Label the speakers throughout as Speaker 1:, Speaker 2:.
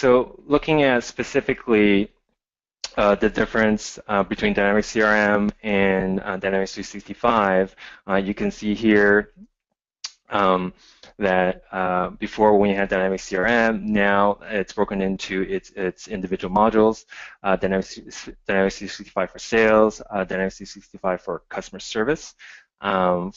Speaker 1: So looking at specifically the difference between Dynamics CRM and Dynamics 365, you can see here um, that before when you had Dynamics CRM, now it's broken into its individual modules. Dynamics 365 for sales, Dynamics 365 for customer service, and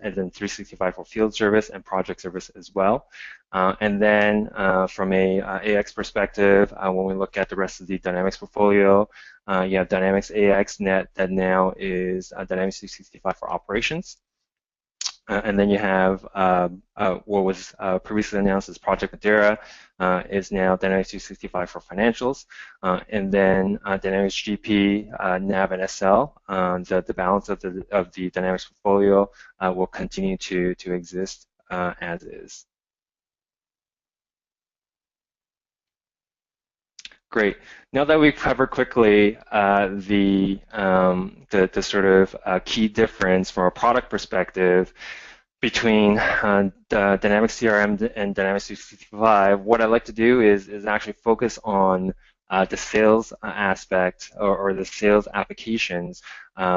Speaker 1: then 365 for field service and project service as well. And then from a AX perspective, when we look at the rest of the Dynamics portfolio, you have Dynamics AX Net that now is Dynamics 365 for operations. And then you have what was previously announced as Project Madeira is now Dynamics 365 for financials. And then Dynamics GP, NAV, and SL, the balance of the Dynamics portfolio will continue to exist as is. Great. Now that we've covered quickly the sort of key difference from a product perspective between the Dynamics CRM and Dynamics 365, what I'd like to do is actually focus on the sales aspect or the sales applications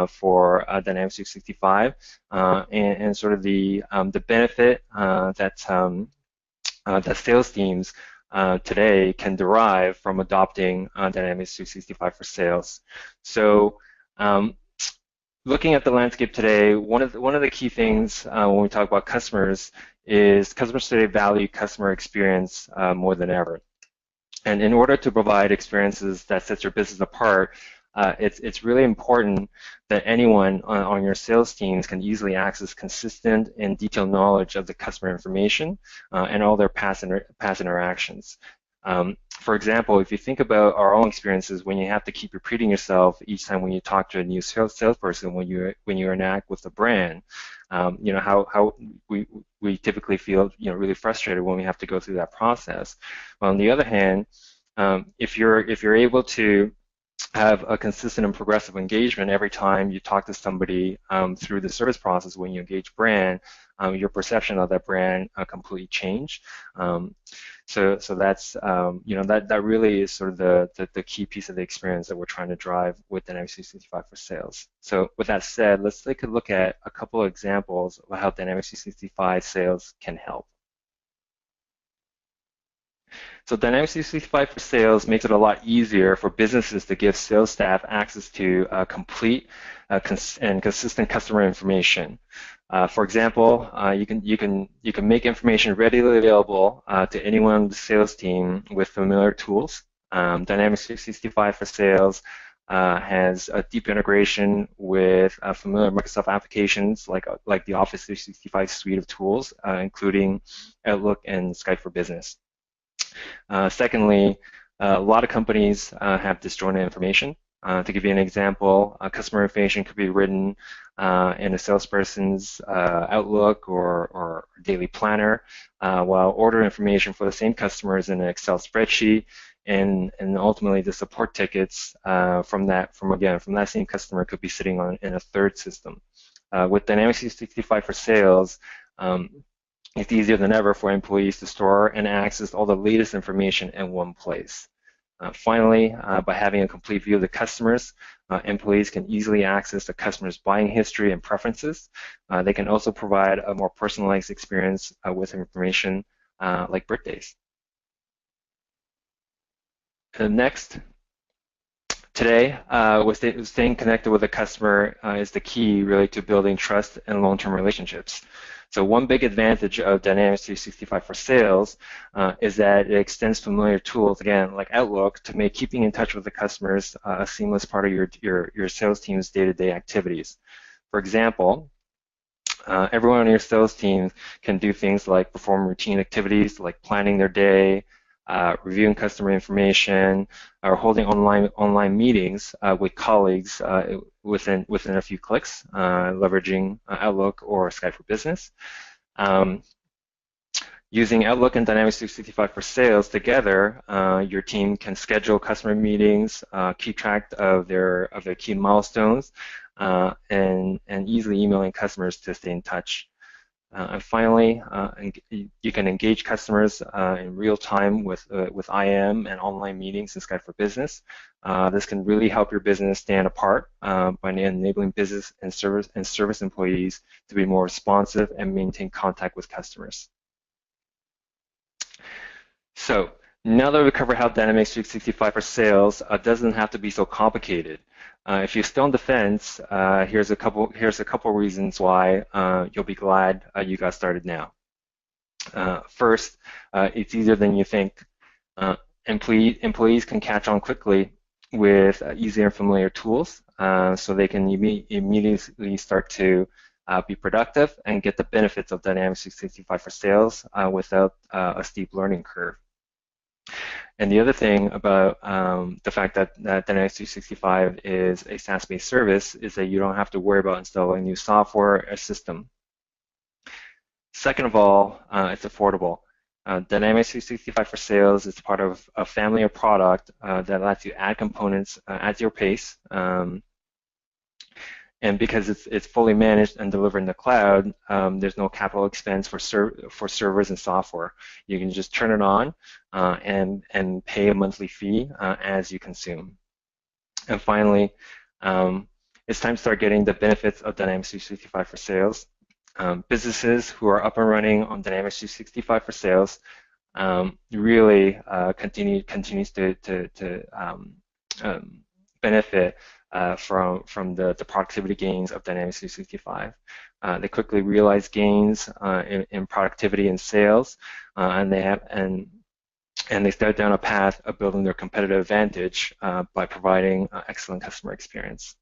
Speaker 1: for Dynamics 365 and sort of the benefit that sales teams today can derive from adopting Dynamics 365 for sales. So looking at the landscape today, one of the key things when we talk about customers is customers today value customer experience more than ever. And in order to provide experiences that sets your business apart, it's really important that anyone on your sales teams can easily access consistent and detailed knowledge of the customer information and all their past interactions. For example, if you think about our own experiences when you have to keep repeating yourself each time when you talk to a new salesperson, when you interact with a brand, you know how we typically feel really frustrated when we have to go through that process. Well, on the other hand, if you're able to have a consistent and progressive engagement every time you talk to somebody through the service process when you engage brand, your perception of that brand completely change. So that's that really is sort of the key piece of the experience that we're trying to drive with Dynamics 365 for sales. So with that said, let's take a look at a couple of examples of how Dynamics 365 sales can help. So Dynamics 365 for sales makes it a lot easier for businesses to give sales staff access to complete and consistent customer information. For example, you can make information readily available to anyone on the sales team with familiar tools. Dynamics 365 for sales has a deep integration with familiar Microsoft applications like the Office 365 suite of tools, including Outlook and Skype for Business. Secondly, a lot of companies have disjointed information. To give you an example, customer information could be written in a salesperson's Outlook or daily planner, while order information for the same customer is in an Excel spreadsheet, and ultimately the support tickets from that same customer could be sitting in a third system. With Dynamics 365 for sales, it's easier than ever for employees to store and access all the latest information in one place. Finally, by having a complete view of the customers, employees can easily access the customer's buying history and preferences. They can also provide a more personalized experience with information like birthdays. And next, today, staying connected with the customer is the key really to building trust and long-term relationships. So one big advantage of Dynamics 365 for sales is that it extends familiar tools, again, like Outlook, to make keeping in touch with the customers a seamless part of your sales team's day-to-day activities. For example, everyone on your sales team can do things like perform routine activities like planning their day, reviewing customer information, or holding online meetings with colleagues within a few clicks, leveraging Outlook or Skype for Business. Using Outlook and Dynamics 365 for sales together, your team can schedule customer meetings, keep track of their key milestones, and easily emailing customers to stay in touch. And finally, you can engage customers in real time with IM and online meetings in Skype for Business. This can really help your business stand apart by enabling business and service employees to be more responsive and maintain contact with customers. So now that we covered how Dynamics 365 for sales doesn't have to be so complicated. If you're still on the fence, here's a couple reasons why you'll be glad you got started now. First, it's easier than you think. Employees can catch on quickly with easier and familiar tools, so they can immediately start to be productive and get the benefits of Dynamics 365 for sales without a steep learning curve. And the other thing about the fact that Dynamics 365 is a SaaS-based service is that you don't have to worry about installing new software or system. Second of all, it's affordable. Dynamics 365 for sales is part of a family of product that lets you add components at your pace. And because it's fully managed and delivered in the cloud, there's no capital expense for servers and software. You can just turn it on and pay a monthly fee as you consume. And finally, it's time to start getting the benefits of Dynamics 365 for sales. Businesses who are up and running on Dynamics 365 for sales really continues to benefit from the productivity gains of Dynamics 365. They quickly realize gains in productivity and sales, and they start down a path of building their competitive advantage by providing excellent customer experience.